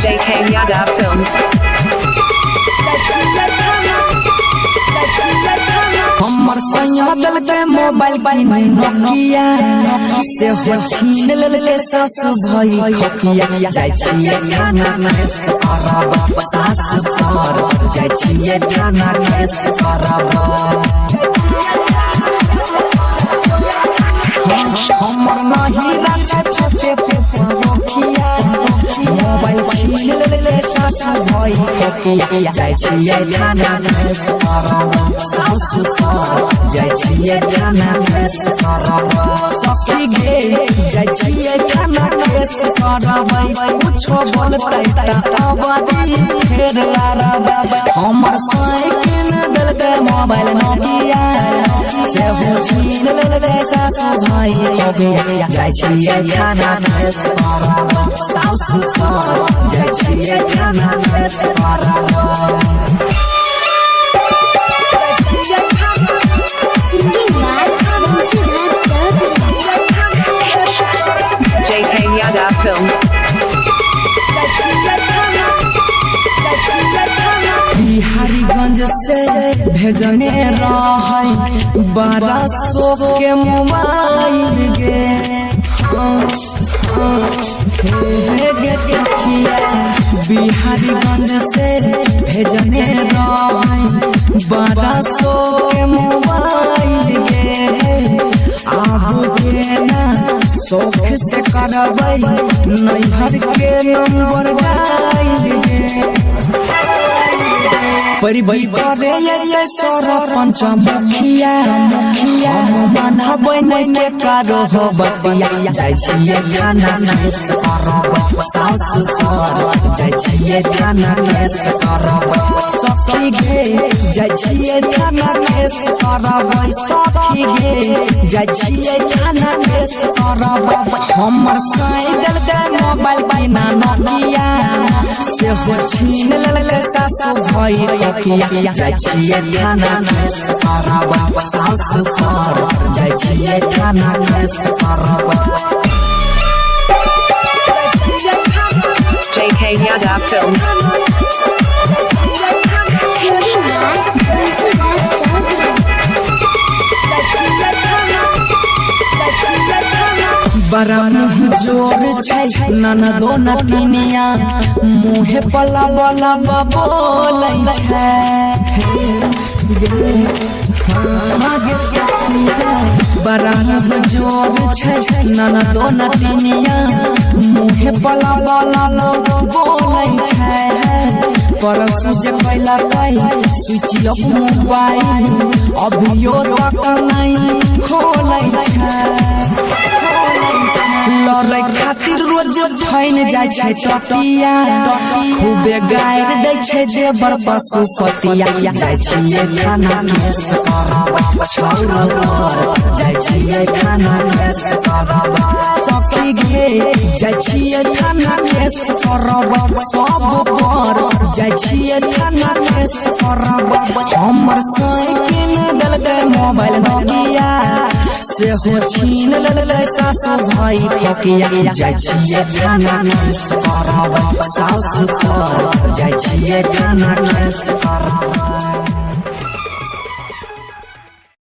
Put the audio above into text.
JK Yadav Films. हमर सैया दल के मोबाइल की नोकिया से हो छीन लेले सास भाई खकिया जाय छिए खाना में सरब सास सर जाय छिए खाना में सरब हमर नहीं राछे छोटे नोकिया मोबाइल छीन लेले सास भाई खकिया जाय छिए खाना में सरब सास सर जाय छिए खाना में सरब सखी गे जाय छिए खाना में सरब कुछो बोलतै त आबादी फेर लारब हमर साइकिल दल के मोबाइल नोकिया से हो छीन लेले सास भाई खकिया जाय छिए खाना में सरब सास सर जाय छिए खाना में सरब JK Yadav Films. बिहारीगंज से भेजने रहे 1200 के मोबाइल गे सखिया बिहारीगंज से भेजने रहे 1200 के मोबाइल गे आबू के ना शौक से करबै नैहर के नंबर डाल गे परिबई करे ये सरपंच मुखिया मानबै नै के कारो हो बतिया जाय छिए खाना में सरब सास सर जाय छिए खाना में सरब सखी गे जाय छिए खाना में सरब सखी गे जाय छिए खाना में सरब हमर साइकिल के मोबाइल बिना नोकिया से हो छीन लेले सास भाई खकिया जाय छिए खाना में सरब सास सर जाय छिए खाना में सरब JK Yadav Films. बड़ा मुँह जोर छै ननदो नटिनिया मुँहे पला वाला बोलै छै बड़ा मुँह जोर छै ननदो नटिनिया मुँहे पला वाला बोलै छै परसु जे पहिला कई स्विच ऑफ मोबाइल अभियो तक नहीं खोलै छै लड़ै खातिर रोज फैन जाय छै टटिया खूबे गायर दै छै देवर पशुपतिया जाय छिए खाना में सरब छौरा पर जाय छिए खाना में सरब सखी गे जाय छिए खाना में सरब सब पर जाय छिए खाना में सरब हमर साइकिल दल के मोबाइल नोकिया से हो छीन लेले सास भाई खकिया जाय छिए खाना में सरब सास सर जाय छिए खाना में सरब